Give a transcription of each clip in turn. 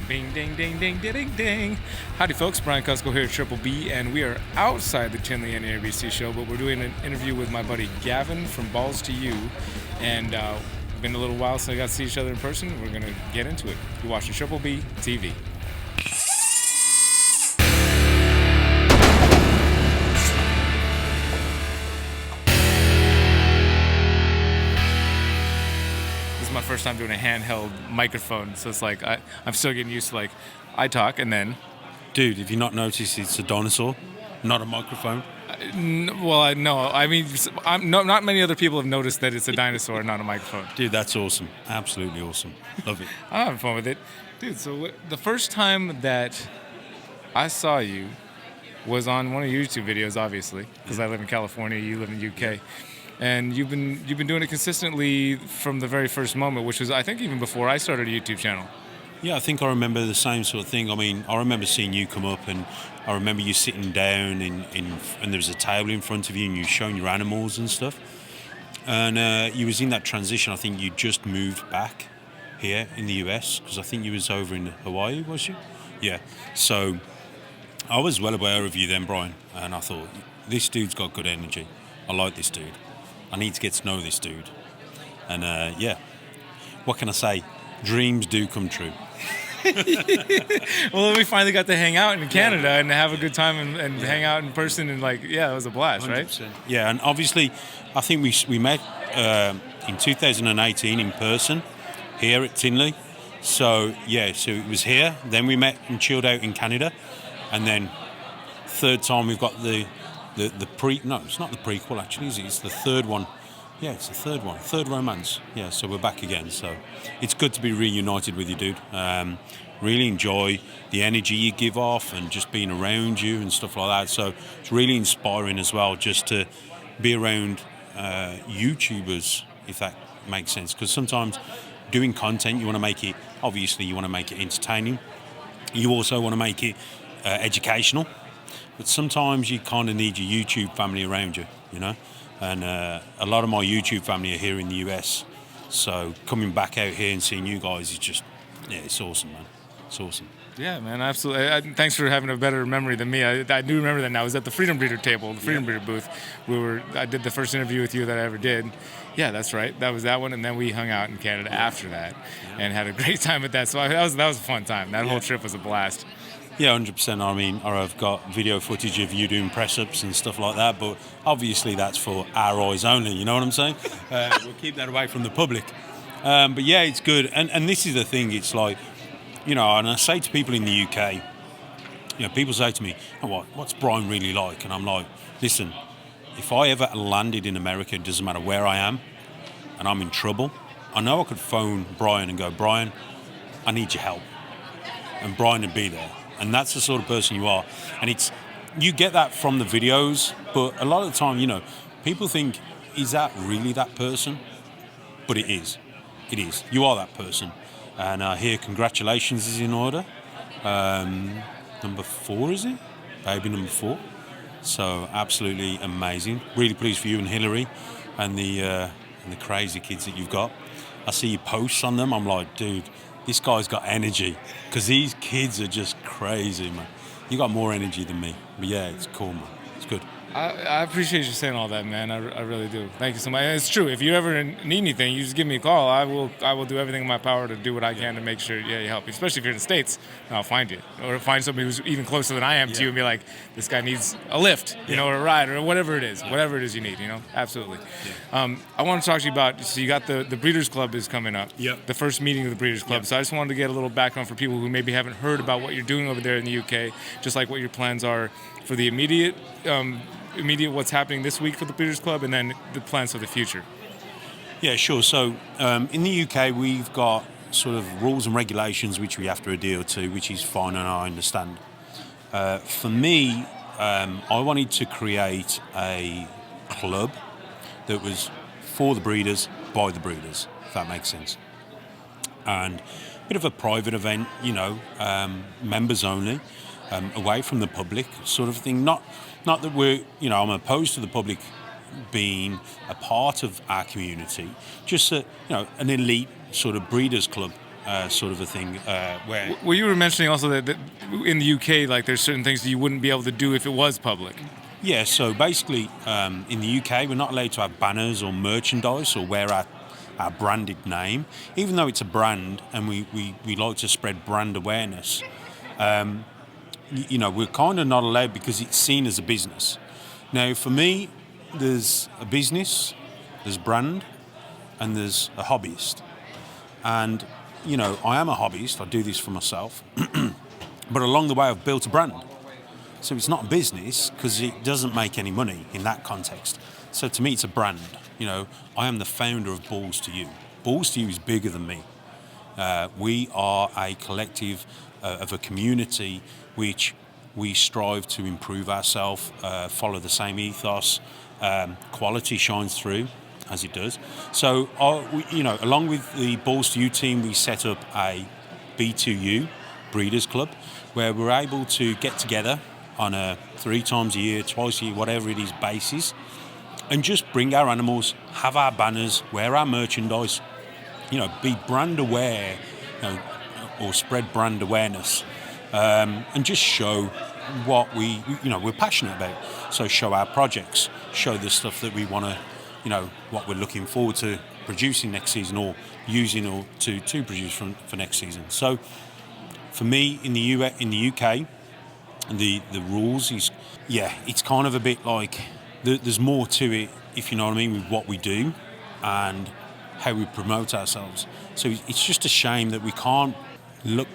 Bing, ding, ding, ding, ding, ding, ding. Howdy, folks. Brian Cusco here at Triple B, and we are outside the Tinley and ABC show, but we're doing an interview with my buddy Gavin from Balls to You, and been a little while since I got to see each other in person. We're going to get into it. You're watching Triple B TV. My first time doing a handheld microphone, so it's like I'm still getting used to, like, I talk and then... Dude, if you not noticed, it's a dinosaur, not a microphone. Well, no, I mean, not many other people have noticed that it's a dinosaur, not a microphone. Dude, that's awesome. Absolutely awesome. Love it. I'm having fun with it. Dude, so the first time that I saw you was on one of your YouTube videos, obviously, because I live in California, you live in the UK. And you've been doing it consistently from the very first moment, which was, I think, even before I started a YouTube channel. Yeah, I think I remember the same sort of thing. I mean, I remember seeing you come up, and I remember you sitting down and there was a table in front of you, and you were showing your animals and stuff. And you was in that transition. I think you just moved back here in the US, because I think you was over in Hawaii, was you? Yeah. So I was well aware of you then, Brian, and I thought, this dude's got good energy. I like this dude. I need to get to know this dude. And yeah, what can I say? Dreams do come true. Well, we finally got to hang out in Canada and have a good time and hang out in person, and, like, yeah, it was a blast, 100%. Right? Yeah, and obviously, I think we met in 2018 in person here at Tinley. So yeah, so it was here. Then we met and chilled out in Canada, and then third time we've got the no, it's not the prequel actually, is it? It's the third one. Yeah, it's the third one. Third romance. Yeah, so we're back again. So it's good to be reunited with you, dude. Really enjoy the energy you give off and just being around you and stuff like that. So it's really inspiring as well, just to be around YouTubers, if that makes sense. Because sometimes doing content, you want to make it, obviously you want to make it entertaining. You also want to make it educational. But sometimes you kind of need your YouTube family around you, you know? And a lot of my YouTube family are here in the US. So coming back out here and seeing you guys is just, yeah, it's awesome, man. It's awesome. Yeah, man, absolutely. Thanks for having a better memory than me. I do remember that now. I was at the Freedom Breeder table, the Freedom Breeder booth. I did the first interview with you that I ever did. Yeah, that's right. That was that one, and then we hung out in Canada after that and had a great time at that. So that was a fun time. That whole trip was a blast. Yeah, 100%. I mean, I've got video footage of you doing press-ups and stuff like that, but obviously that's for our eyes only, you know what I'm saying? We'll keep that away from the public. But yeah, it's good. And this is the thing, it's like, you know, and I say to people in the UK, you know, people say to me, oh, what's Brian really like? And I'm like, listen, if I ever landed in America, it doesn't matter where I am, and I'm in trouble, I know I could phone Brian and go, Brian, I need your help. And Brian would be there. And that's the sort of person you are. And you get that from the videos, but a lot of the time, you know, people think, is that really that person? But it is. It is. You are that person. And here, congratulations is in order. Number 4, is it? Baby number 4. So absolutely amazing. Really pleased for you and Hillary and the crazy kids that you've got. I see your posts on them. I'm like, dude, this guy's got energy, because these kids are just crazy, man. You got more energy than me. But yeah, it's cool, man. It's good. I appreciate you saying all that, man. I really do. Thank you so much. And it's true. If you ever need anything, you just give me a call. I will do everything in my power to do what I can to make sure, you help. Especially if you're in the States, I'll find you. Or find somebody who's even closer than I am to you and be like, this guy needs a lift, you know, or a ride, or whatever it is. Whatever it is you need, you know? Absolutely. Yeah. I want to talk to you about, so you got the Breeders Club is coming up. Yep. The first meeting of the Breeders Club. Yep. So I just wanted to get a little background for people who maybe haven't heard about what you're doing over there in the UK, just like what your plans are for the immediate what's happening this week for the Breeders Club, and then the plans for the future. Yeah, sure. So in the UK, we've got sort of rules and regulations which we have to adhere to, which is fine, and I understand. For me, I wanted to create a club that was for the breeders, by the breeders, if that makes sense. And a bit of a private event, you know, members only, away from the public sort of thing. Not that we're, you know, I'm opposed to the public being a part of our community, just a, you know, an elite sort of breeders club sort of a thing where. Well, you were mentioning also that in the UK, like there's certain things that you wouldn't be able to do if it was public. Yeah, so basically in the UK, we're not allowed to have banners or merchandise or wear our branded name, even though it's a brand and we like to spread brand awareness. We're kind of not allowed because it's seen as a business. Now, for me, there's a business, there's brand, and there's a hobbyist. And, I am a hobbyist, I do this for myself, but along the way I've built a brand. So it's not a business because it doesn't make any money in that context. So to me, it's a brand. I am the founder of Balls to You. Balls to You is bigger than me. We are a collective of a community which we strive to improve ourselves, follow the same ethos. Quality shines through, as it does. So, along with the Balls to You team, we set up a B2U Breeders Club where we're able to get together on a 3 times a year, twice a year, whatever it is, basis, and just bring our animals, have our banners, wear our merchandise, be brand aware, or spread brand awareness, and just show what we're passionate about. So show our projects, show the stuff that we want to, what we're looking forward to producing next season or using or to produce for next season. So for me in the UK, the rules is, it's kind of a bit like there's more to it, if you know what I mean, with what we do and how we promote ourselves. So it's just a shame that we can't look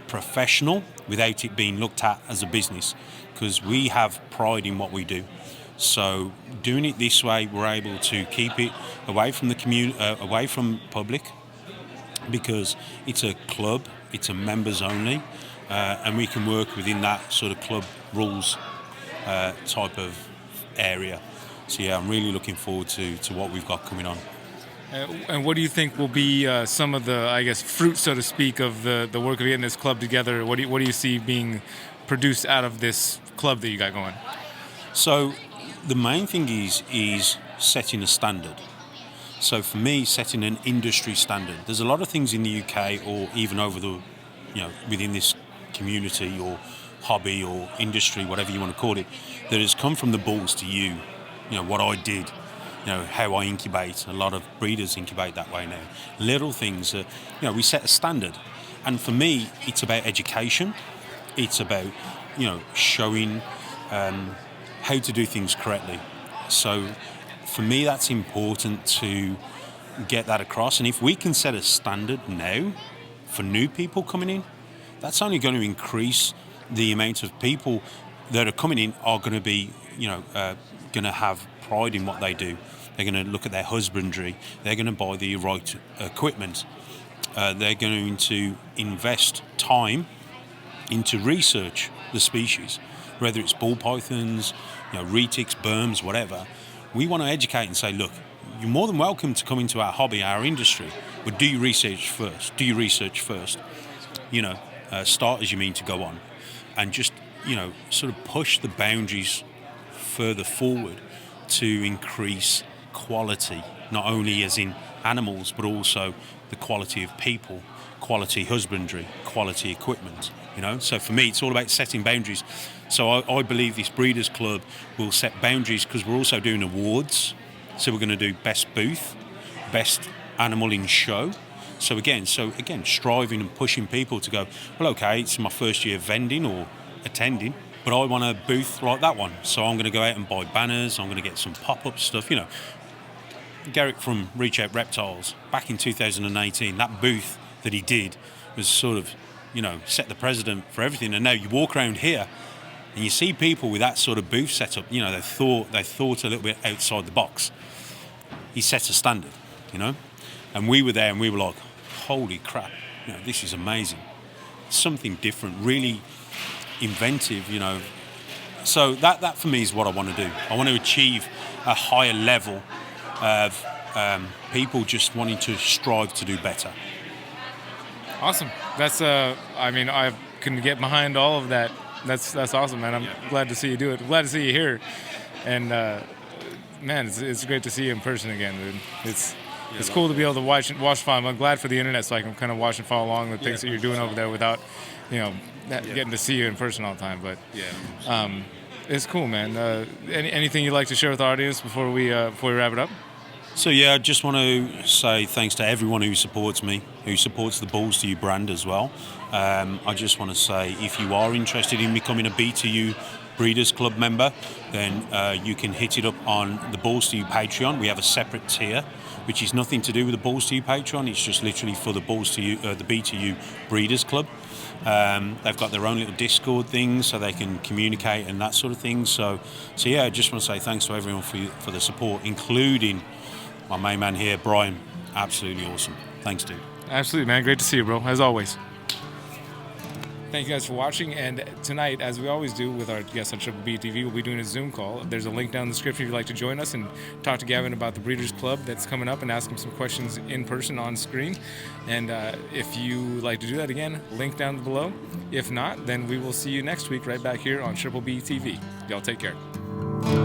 professional without it being looked at as a business, because we have pride in what we do. So doing it this way, we're able to keep it away from the community, away from public, because it's a club, it's a members only, and we can work within that sort of club rules type of area. So I'm really looking forward to what we've got coming on. And what do you think will be some of the, I guess, fruit, so to speak, of the work of getting this club together? What do you see being produced out of this club that you got going? So the main thing is setting a standard. So for me, setting an industry standard. There's a lot of things in the UK or even over the, within this community or hobby or industry, whatever you want to call it, that has come from the Balls to You. What I did, how I incubate. A lot of breeders incubate that way now. Little things that, we set a standard. And for me, it's about education. It's about, showing how to do things correctly. So for me, that's important to get that across. And if we can set a standard now for new people coming in, that's only going to increase the amount of people that are coming in are going to be, going to have pride in what they do. They're going to look at their husbandry. They're going to buy the right equipment. They're going to invest time into research the species, whether it's ball pythons, retics, berms, whatever. We want to educate and say, look, you're more than welcome to come into our hobby, our industry, but do your research first. Do your research first. Start as you mean to go on, and just sort of push the boundaries further forward to increase quality, not only as in animals, but also the quality of people, quality husbandry, quality equipment. So for me, it's all about setting boundaries. So I believe this Breeders Club will set boundaries, because we're also doing awards. So we're going to do best booth, best animal in show. So again, striving and pushing people to go, well, okay, it's my first year vending or attending, but I want a booth like that one. So I'm going to go out and buy banners. I'm going to get some pop-up stuff. Garrick from Reach Out Reptiles, back in 2018, that booth that he did was sort of, set the precedent for everything. And now you walk around here and you see people with that sort of booth set up. They thought a little bit outside the box. He set a standard, and we were there and we were like, holy crap, this is amazing. Something different, really inventive, So that for me is what I want to do. I want to achieve a higher level of people just wanting to strive to do better. Awesome. That's I can get behind all of that. That's awesome, man. I'm glad to see you do it. I'm glad to see you here. And man, it's great to see you in person again, dude. it's cool to be able to watch and follow. I'm glad for the internet, so I can kind of watch and follow along the things that you're doing over there without, getting to see you in person all the time. But it's cool, man. Anything you'd like to share with the audience before we wrap it up? So I just want to say thanks to everyone who supports me, who supports the B2U brand as well. I just want to say, if you are interested in becoming a B2U Breeders Club member, then you can hit it up on the B2U Patreon. We have a separate tier, which is nothing to do with the B2U Patreon. It's just literally for the B2U Breeders Club. They've got their own little Discord things, so they can communicate and that sort of thing. So I just want to say thanks to everyone for the support, including my main man here, Brian. Absolutely awesome. Thanks, dude. Absolutely, man. Great to see you, bro, as always. Thank you guys for watching, and tonight, as we always do with our guests on Triple B TV, we'll be doing a Zoom call. There's a link down in the description if you'd like to join us and talk to Gavin about the Breeders Club that's coming up and ask him some questions in person on screen. And if you like to do that, again, link down below. If not, then we will see you next week right back here on Triple B TV. Y'all take care.